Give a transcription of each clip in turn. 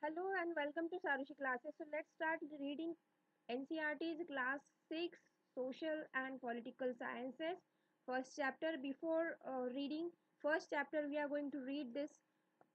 Hello and welcome to Sarushi classes. So let's start reading NCERT's class 6 Social and Political Sciences first chapter. Before reading first chapter we are going to read this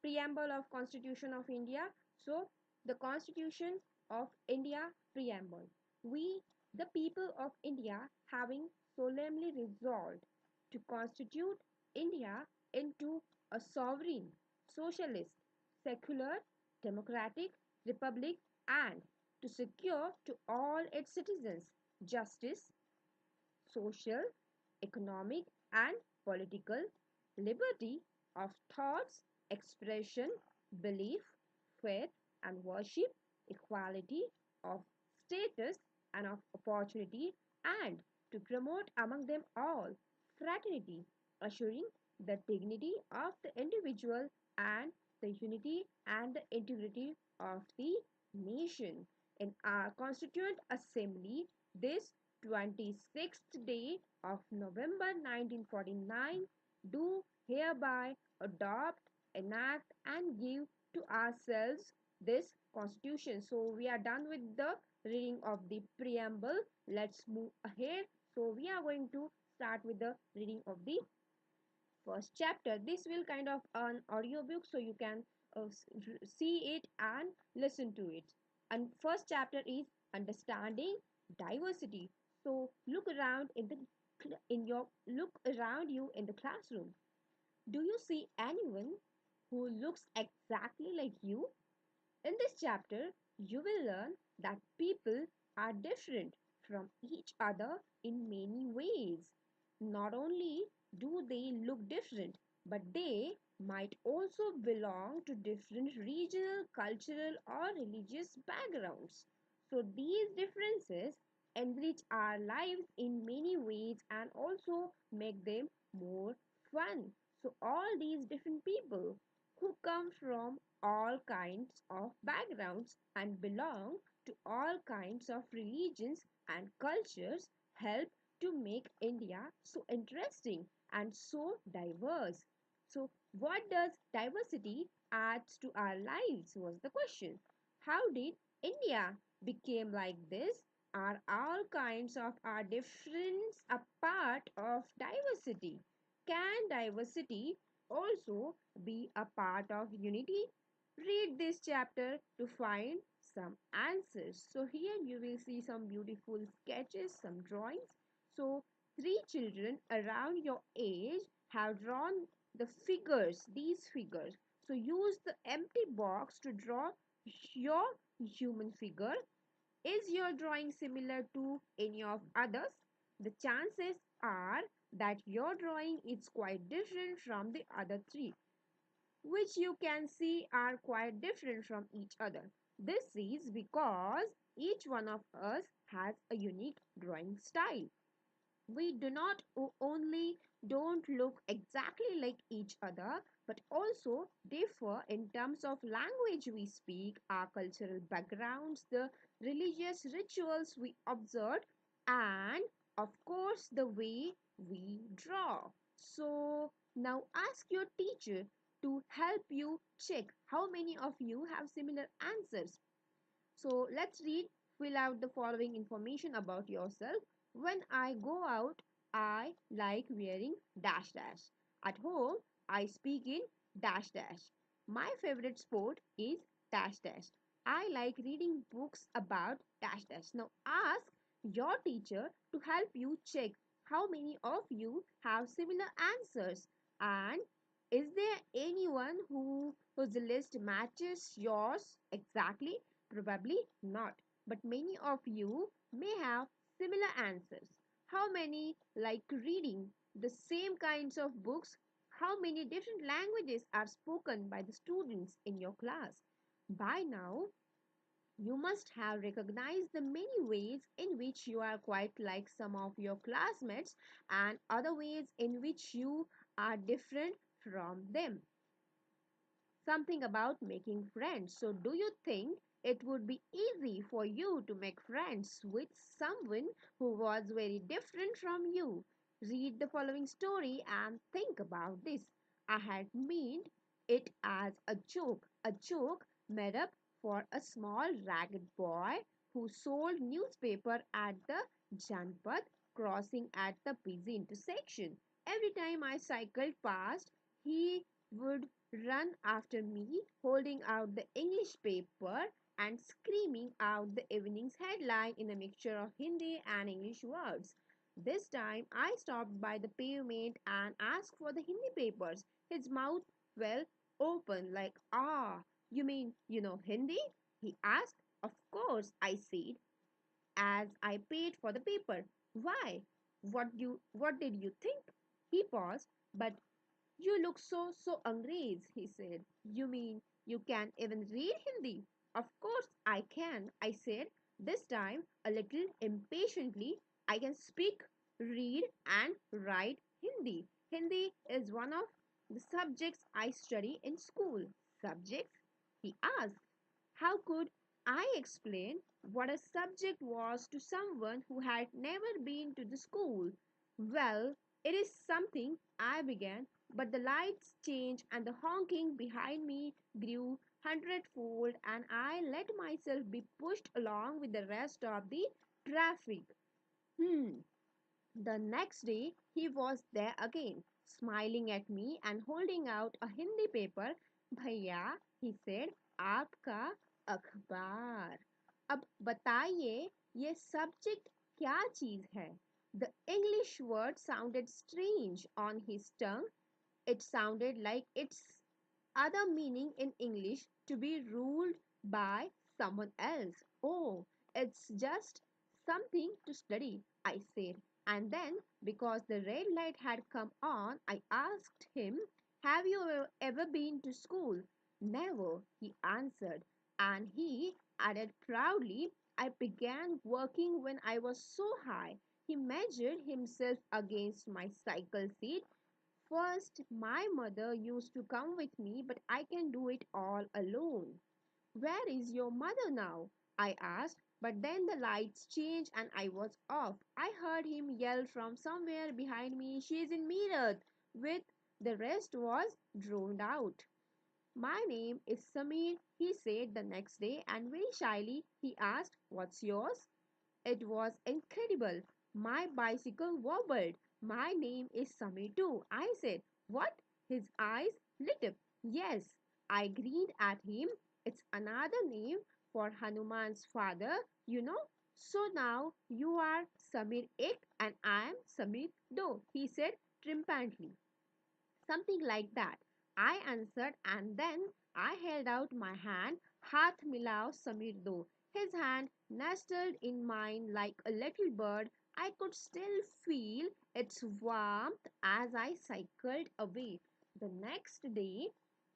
Preamble of Constitution of India. So the Constitution of India Preamble. We the people of India having solemnly resolved to constitute India into a sovereign, socialist, secular, democratic republic and to secure to all its citizens justice, social, economic and political liberty of thoughts, expression, belief, faith and worship, equality of status and of opportunity and to promote among them all fraternity, assuring the dignity of the individual and the unity and the integrity of the nation. In our Constituent Assembly, this 26th day of November 1949, do hereby adopt, enact, and give to ourselves this Constitution. So, we are done with the reading of the preamble. Let's move ahead. So, we are going to start with the reading of the first chapter. This will kind of an audiobook, so you can see it and listen to it. And first chapter is understanding diversity. So look around look around you in the classroom. Do you see anyone who looks exactly like you? In this chapter, you will learn that people are different from each other in many ways. Not only do they look different, but they might also belong to different regional, cultural, or religious backgrounds. So, these differences enrich our lives in many ways and also make them more fun. So, all these different people who come from all kinds of backgrounds and belong to all kinds of religions and cultures help to make India so interesting and so diverse. So, what does diversity add to our lives was the question. How did India became like this? Are all kinds of our difference a part of diversity? Can diversity also be a part of unity? Read this chapter to find some answers. So here you will see some beautiful sketches, some drawings. So three children around your age have drawn the figures, these figures. So use the empty box to draw your human figure. Is your drawing similar to any of others? The chances are that your drawing is quite different from the other three, which you can see are quite different from each other. This is because each one of us has a unique drawing style. We do not only don't look exactly like each other but also differ in terms of language we speak, our cultural backgrounds, the religious rituals we observe, and of course the way we draw. So now ask your teacher to help you check how many of you have similar answers. So let's read. Fill out the following information about yourself. When I go out, I like wearing dash dash. At home, I speak in dash dash. My favorite sport is dash dash. I like reading books about dash dash. Now ask your teacher to help you check how many of you have similar answers, and is there anyone whose list matches yours exactly? Probably not, but many of you may have similar answers. How many like reading the same kinds of books? How many different languages are spoken by the students in your class? By now, you must have recognized the many ways in which you are quite like some of your classmates and other ways in which you are different from them. Something about making friends. So, do you think it would be easy for you to make friends with someone who was very different from you? Read the following story and think about this. I had meant it as a joke made up for a small ragged boy who sold newspaper at the Janpat crossing at the busy intersection. Every time I cycled past, he would run after me, holding out the English paper and screaming out the evening's headline in a mixture of Hindi and English words. This time I stopped by the pavement and asked for the Hindi papers. His mouth fell open like, ah, you mean you know Hindi? He asked. Of course, I said as I paid for the paper. Why? What did you think? He paused, but you look so Angrez, he said. You mean you can even read Hindi? Of course I can, I said, this time a little impatiently. I can speak, read, and write Hindi. Hindi is one of the subjects I study in school. Subjects? He asked. How could I explain what a subject was to someone who had never been to the school? Well, it is something, I began, but the lights changed and the honking behind me grew hundredfold, and I let myself be pushed along with the rest of the traffic. Hmm. The next day he was there again, smiling at me and holding out a Hindi paper. भैया, he said, आपका अखबार. अब बताइए ये subject क्या चीज है? The English word sounded strange on his tongue. It sounded like its other meaning in English, to be ruled by someone else. Oh, it's just something to study, I said. And then, because the red light had come on, I asked him, have you ever been to school? Never, he answered. And he added proudly, I began working when I was so high. He measured himself against my cycle seat. First, my mother used to come with me, but I can do it all alone. Where is your mother now? I asked, but then the lights changed and I was off. I heard him yell from somewhere behind me, she's in Meerut. With the rest was drowned out. My name is Samir, he said the next day, and very shyly he asked, what's yours? It was incredible. My bicycle wobbled. My name is Samir too. I said, what? His eyes lit up. Yes, I grinned at him. It's another name for Hanuman's father, you know. So now you are Samir Ek and I am Samir Do, he said triumphantly. Something like that. I answered, and then I held out my hand. Hath milao Samir do. His hand nestled in mine like a little bird. I could still feel its warmth as I cycled away. The next day,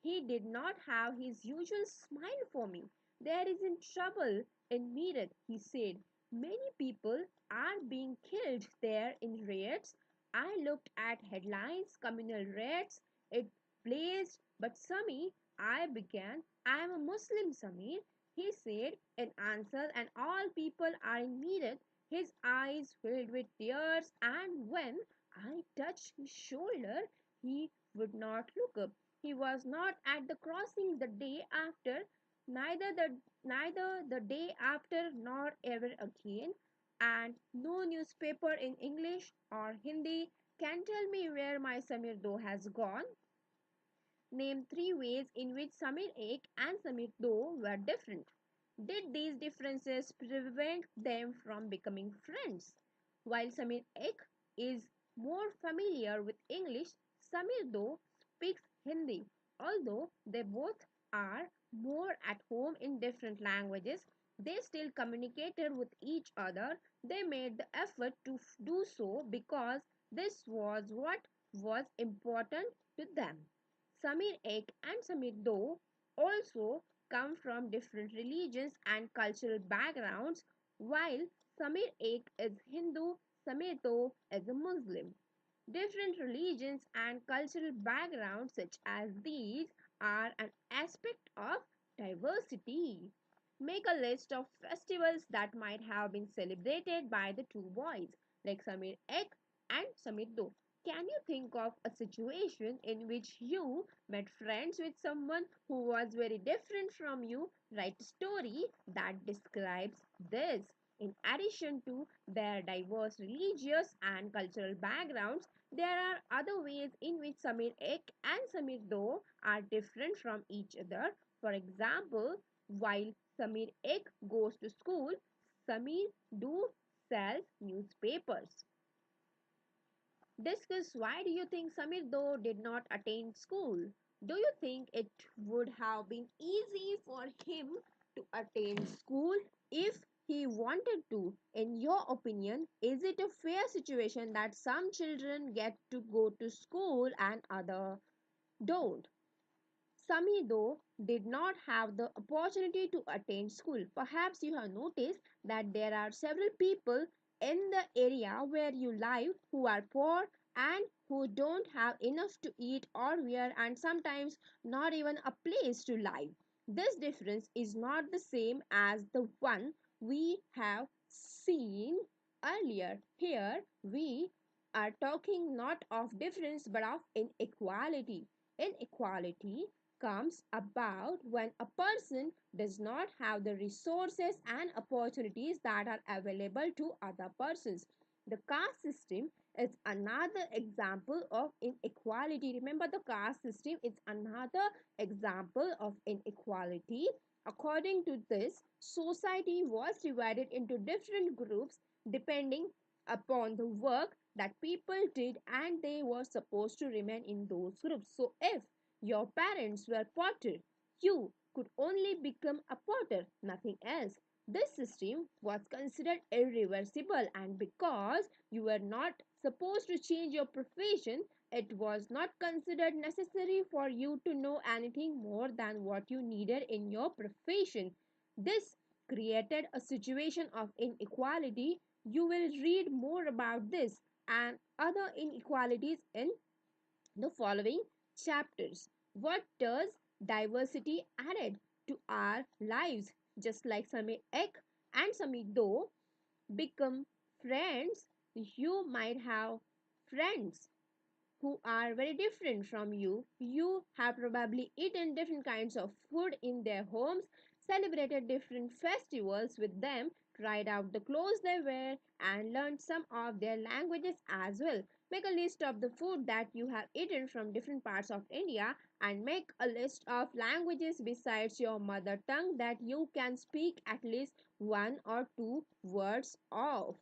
he did not have his usual smile for me. There is in trouble in Meerut, he said. Many people are being killed there in riots. I looked at headlines, communal raids, it blazed, but Sami, I began, I am a Muslim, Samir, he said in answer, and all people are in Meerut. His eyes filled with tears, and when I touched his shoulder, he would not look up. He was not at the crossing the day after, neither the day after nor ever again, and no newspaper in English or Hindi can tell me where my Samir Do has gone. Name three ways in which Samir Ek and Samir Do were different. Did these differences prevent them from becoming friends? While Samir Ek is more familiar with English, Samir Do speaks Hindi. Although they both are more at home in different languages, they still communicated with each other. They made the effort to do so because this was what was important to them. Samir Ek and Samir Do also come from different religions and cultural backgrounds, while Samir Ek is Hindu, Samir Do is a Muslim. Different religions and cultural backgrounds such as these are an aspect of diversity. Make a list of festivals that might have been celebrated by the two boys, like Samir Ek and Samir Do. can you think of a situation in which you met friends with someone who was very different from you? Write a story that describes this. In addition to their diverse religious and cultural backgrounds, there are other ways in which Samir Ek and Samir Do are different from each other. For example, while Samir Ek goes to school, Samir Do sells newspapers. Discuss why do you think Samir Do did not attend school? Do you think it would have been easy for him to attend school if he wanted to? In your opinion, is it a fair situation that some children get to go to school and others don't? Sami, though, did not have the opportunity to attend school. Perhaps you have noticed that there are several people in the area where you live who are poor and who don't have enough to eat or wear, and sometimes not even a place to live. This difference is not the same as the one we have seen earlier. Here we are talking not of difference but of inequality. Inequality comes about when a person does not have the resources and opportunities that are available to other persons. The caste system is another example of inequality. Remember, the caste system is another example of inequality. According to this, society was divided into different groups depending upon the work that people did, and they were supposed to remain in those groups. So if your parents were potter, you could only become a potter, nothing else. This system was considered irreversible, and because you were not supposed to change your profession, it was not considered necessary for you to know anything more than what you needed in your profession. This created a situation of inequality. You will read more about this and other inequalities in the following chapters. What does diversity added to our lives? Just like Sami Ek and Sami Do become friends, you might have friends who are very different from you. You have probably eaten different kinds of food in their homes, celebrated different festivals with them, tried out the clothes they wear, and learned some of their languages as well. Make a list of the food that you have eaten from different parts of India and make a list of languages besides your mother tongue that you can speak at least one or two words of.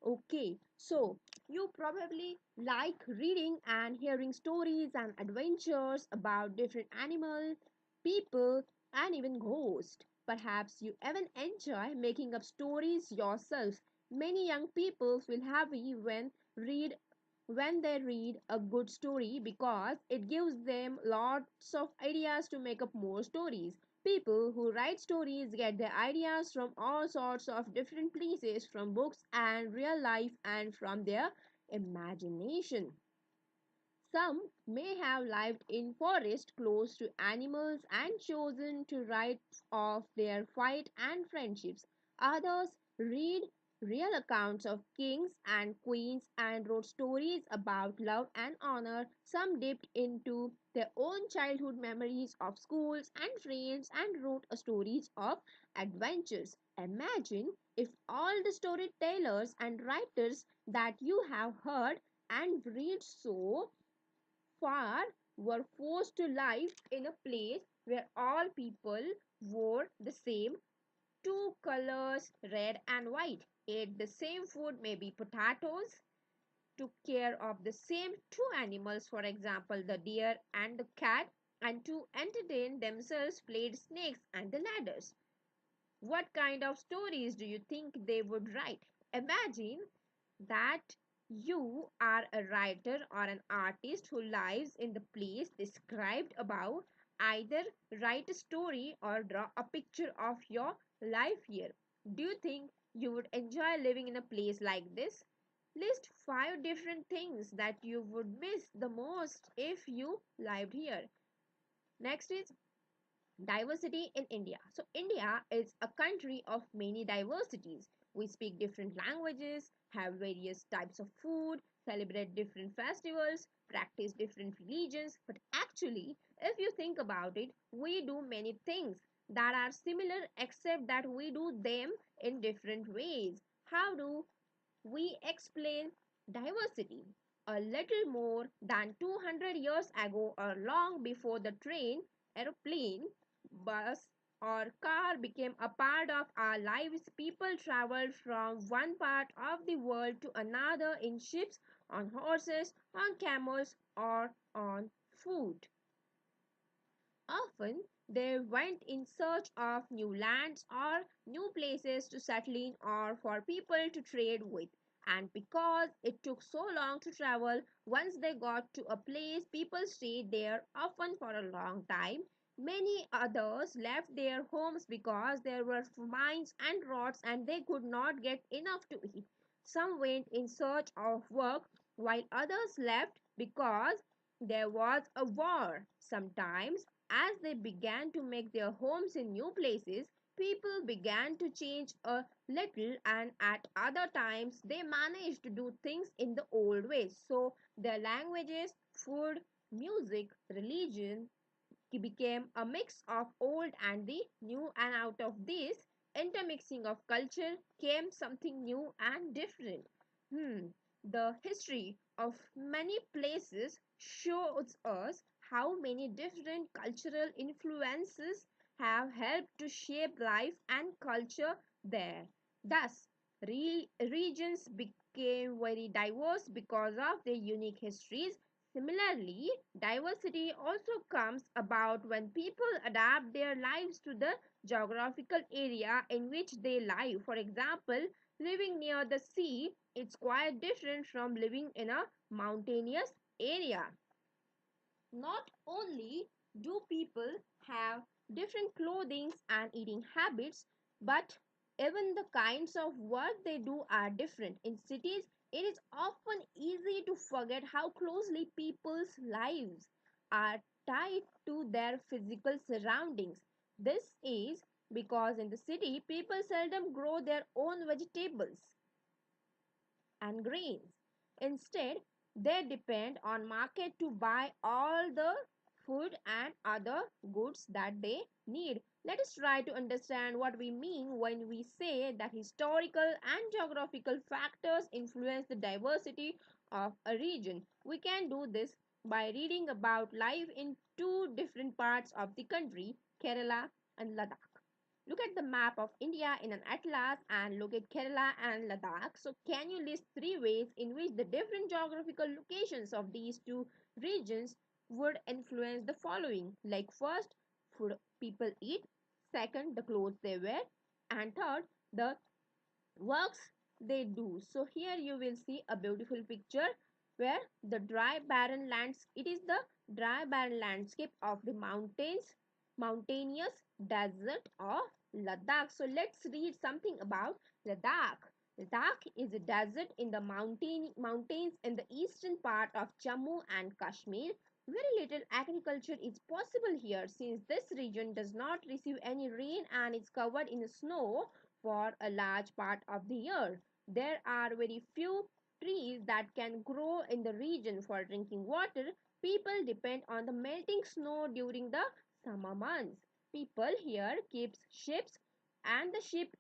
Okay, so you probably like reading and hearing stories and adventures about different animals, people, and even ghosts. Perhaps you even enjoy making up stories yourself. Many young people feel happy when they read a good story because it gives them lots of ideas to make up more stories. People who write stories get their ideas from all sorts of different places, from books and real life and from their imagination. Some may have lived in forests close to animals and chosen to write of their fight and friendships. Others read real accounts of kings and queens and wrote stories about love and honor. Some dipped into their own childhood memories of schools and friends and wrote stories of adventures. Imagine if all the storytellers and writers that you have heard and read so far were forced to live in a place where all people wore the same two colors, red and white, ate the same food, maybe potatoes, took care of the same two animals, for example, the deer and the cat, and to entertain themselves played snakes and the ladders. What kind of stories do you think they would write? Imagine that you are a writer or an artist who lives in the place described above. Either write a story or draw a picture of your life here. Do you think you would enjoy living in a place like this? List 5 different things that you would miss the most if you lived here. Next is Diversity in India. So, India is a country of many diversities. We speak different languages, have various types of food, celebrate different festivals, practice different religions. But actually, if you think about it, we do many things that are similar except that we do them in different ways. How do we explain diversity? A little more than 200 years ago, or long before the train, aeroplane, bus, or car became a part of our lives, people traveled from one part of the world to another in ships, on horses, on camels, or on foot. Often they went in search of new lands or new places to settle in or for people to trade with. And because it took so long to travel, once they got to a place, people stayed there often for a long time. Many others left their homes because there were famines and droughts and they could not get enough to eat. Some went in search of work, while others left because there was a war. Sometimes as they began to make their homes in new places, people began to change a little, and at other times they managed to do things in the old ways. So, their languages, food, music, religion became a mix of old and the new, and out of this intermixing of culture came something new and different. The history of many places shows us how many different cultural influences have helped to shape life and culture there. Thus, regions became very diverse because of their unique histories. Similarly, diversity also comes about when people adapt their lives to the geographical area in which they live. For example, living near the sea is quite different from living in a mountainous area. Not only do people have different clothing and eating habits, but even the kinds of work they do are different. In cities, it is often easy to forget how closely people's lives are tied to their physical surroundings. This is because in the city, people seldom grow their own vegetables and grains. Instead, they depend on market to buy all the food and other goods that they need. Let us try to understand what we mean when we say that historical and geographical factors influence the diversity of a region. We can do this by reading about life in two different parts of the country, Kerala and Ladakh. Look at the map of India in an atlas and look at Kerala and Ladakh. So, can you list three ways in which the different geographical locations of these two regions would influence the following? Like, first, food people eat, second, the clothes they wear, and third, the works they do. So here you will see a beautiful picture where the dry barren lands, it is the dry barren landscape of the mountainous desert of Ladakh. So let's read something about Ladakh. Ladakh is a desert in the mountains in the eastern part of Jammu and Kashmir. Very little agriculture is possible here since this region does not receive any rain and is covered in snow for a large part of the year. There are very few trees that can grow in the region for drinking water. People depend on the melting snow during the summer months. People here keeps ships, and the sheep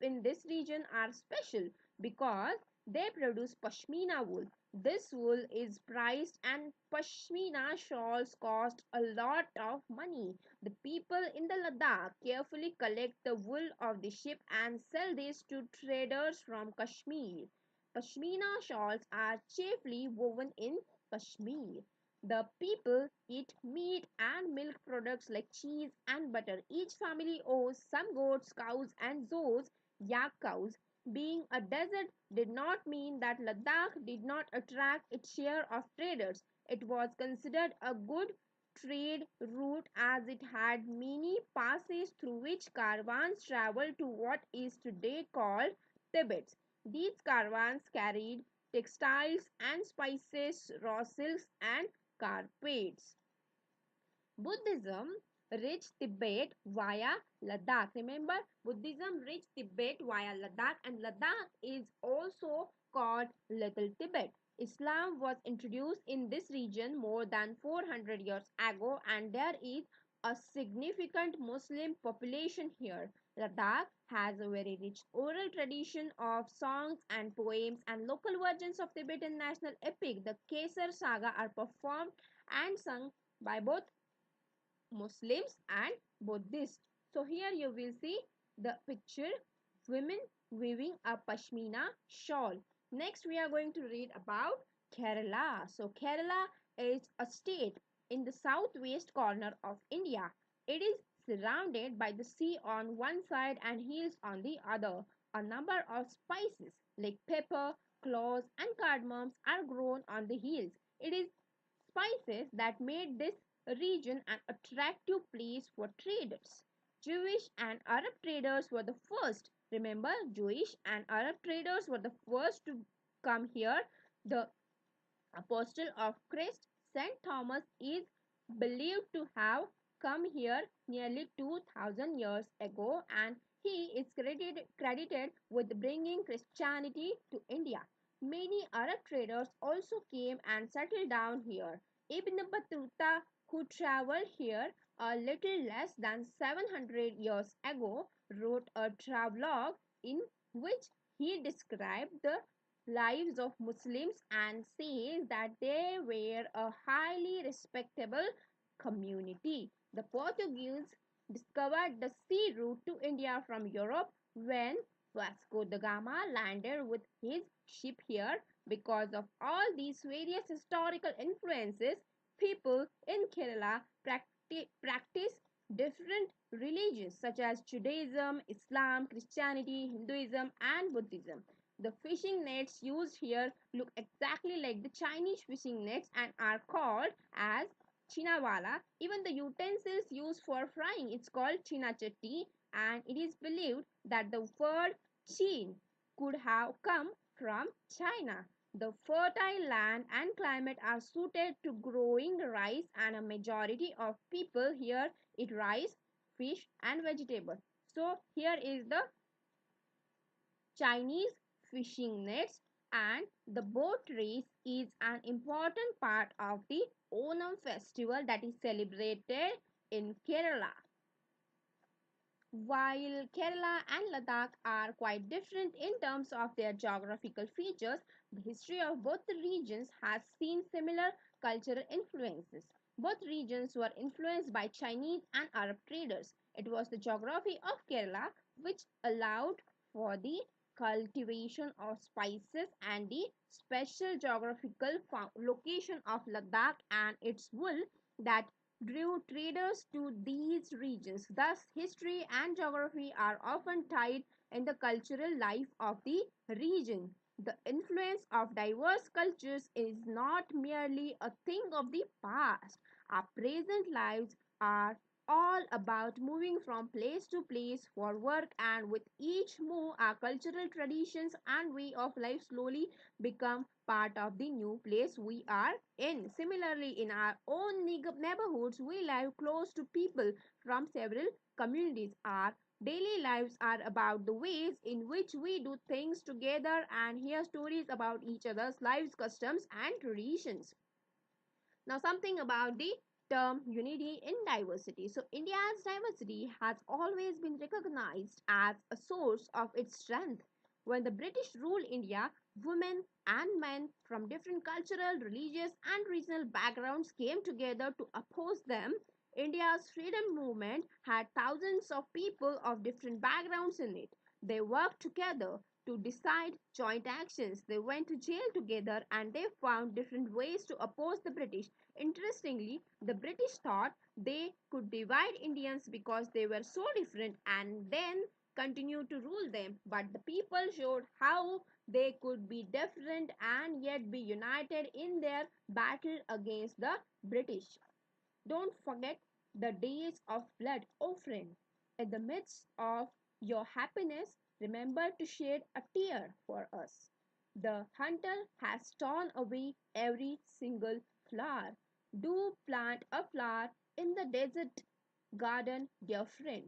in this region are special because they produce pashmina wool. This wool is priced and pashmina shawls cost a lot of money. The people in the Ladakh carefully collect the wool of the sheep and sell this to traders from Kashmir. Pashmina shawls are chiefly woven in Kashmir. The people eat meat and milk products like cheese and butter. Each family owns some goats, cows, and those yak cows. Being a desert did not mean that Ladakh did not attract its share of traders. It was considered a good trade route as it had many passes through which caravans traveled to what is today called Tibet. These caravans carried textiles and spices, raw silks, and carpets. Buddhism reached Tibet via Ladakh. Remember, Buddhism reached Tibet via Ladakh, and Ladakh is also called Little Tibet. Islam was introduced in this region more than 400 years ago, and there is a significant Muslim population here. Ladakh has a very rich oral tradition of songs and poems, and local versions of Tibetan national epic, the Kesar Saga, are performed and sung by both Muslims and Buddhists. So here you will see the picture, women weaving a pashmina shawl. Next we are going to read about Kerala. So Kerala is a state in the southwest corner of India. It is surrounded by the sea on one side and hills on the other. A number of spices like pepper, cloves and cardamoms are grown on the hills. It is spices that made this region an attractive place for traders. Jewish and Arab traders were the first. Remember, Jewish and Arab traders were the first to come here. The Apostle of Christ, Saint Thomas, is believed to have come here nearly 2000 years ago, and he is credited with bringing Christianity to India. Many Arab traders also came and settled down here. Ibn Battuta, who traveled here a little less than 700 years ago, wrote a travelogue in which he described the lives of Muslims and says that they were a highly respectable community. The Portuguese discovered the sea route to India from Europe when Vasco da Gama landed with his ship here. Because of all these various historical influences, people in Kerala practice different religions such as Judaism, Islam, Christianity, Hinduism, and Buddhism. The fishing nets used here look exactly like the Chinese fishing nets and are called as chinawala. Even the utensils used for frying, it's called chinachatti, and it is believed that the word chin could have come from China. The fertile land and climate are suited to growing rice, and a majority of people here eat rice, fish, and vegetables. So here is the Chinese fishing nets, and the boat race is an important part of the Onam festival that is celebrated in Kerala. While Kerala and Ladakh are quite different in terms of their geographical features, the history of both the regions has seen similar cultural influences. Both regions were influenced by Chinese and Arab traders. It was the geography of Kerala which allowed for the cultivation of spices, and the special geographical location of Ladakh and its wool that drew traders to these regions. Thus, history and geography are often tied in the cultural life of the region. The influence of diverse cultures is not merely a thing of the past. Our present lives are all about moving from place to place for work, and with each move, our cultural traditions and way of life slowly become part of the new place we are in. Similarly, in our own neighborhoods, we live close to people from several communities. Our daily lives are about the ways in which we do things together and hear stories about each other's lives, customs, and traditions. Now, something about the term unity in diversity. So, India's diversity has always been recognized as a source of its strength. When the British ruled India, women and men from different cultural, religious, and regional backgrounds came together to oppose them. India's freedom movement had thousands of people of different backgrounds in it. They worked together to decide joint actions. They went to jail together and they found different ways to oppose the British. Interestingly, the British thought they could divide Indians because they were so different and then continue to rule them. But the people showed how they could be different and yet be united in their battle against the British. Don't forget the days of blood, oh friend. In the midst of your happiness, remember to shed a tear for us. The hunter has torn away every single flower. Do plant a flower in the desert garden, dear friend.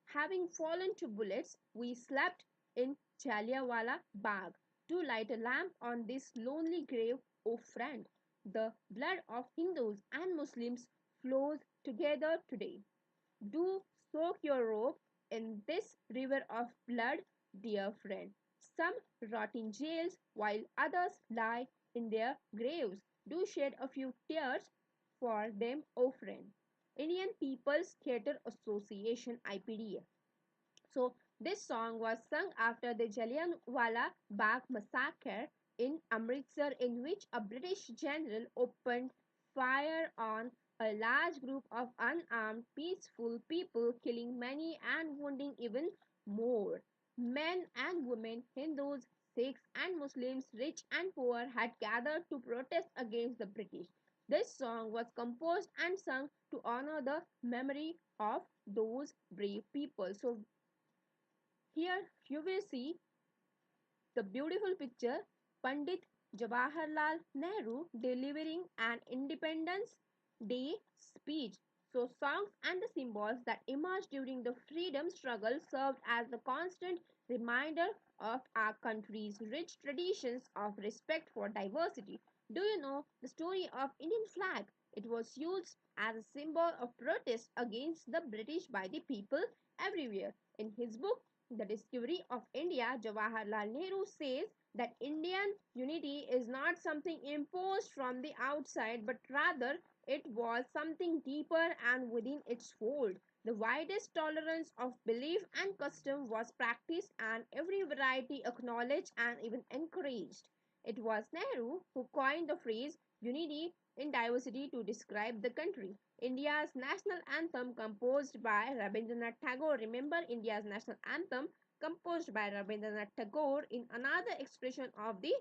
Having fallen to bullets, we slept in Jallianwala Bagh to light a lamp on this lonely grave, O friend. The blood of Hindus and Muslims flows together today. Do soak your robe in this river of blood, dear friend. Some rot in jails while others lie in their graves. Do shed a few tears for them, O friend. Indian People's Theatre Association IPDF. So this song was sung after the Jallianwala Bagh massacre in Amritsar, in which a British general opened fire on a large group of unarmed peaceful people, killing many and wounding even more. Men and women, Hindus, Sikhs and Muslims, rich and poor, had gathered to protest against the British. This song was composed and sung to honor the memory of those brave people. So here you will see the beautiful picture Pandit Jawaharlal Nehru delivering an Independence Day speech. So, songs and the symbols that emerged during the freedom struggle served as a constant reminder of our country's rich traditions of respect for diversity. Do you know the story of Indian flag? It was used as a symbol of protest against the British by the people everywhere. In his book The Discovery of India, Jawaharlal Nehru says that Indian unity is not something imposed from the outside, but rather it was something deeper and within its fold. The widest tolerance of belief and custom was practiced, and every variety acknowledged and even encouraged. It was Nehru who coined the phrase unity in diversity to describe the country. India's national anthem composed by Rabindranath Tagore. Remember India's national anthem composed by Rabindranath Tagore in another expression of the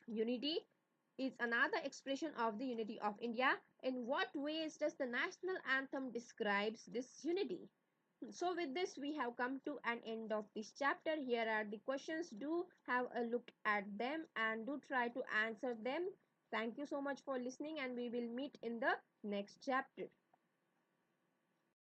unity is another expression of the unity of India. In what ways does the national anthem describes this unity? So with this we have come to an end of this chapter. Here are the questions. Do have a look at them and do try to answer them. Thank you so much for listening, and we will meet in the next chapter.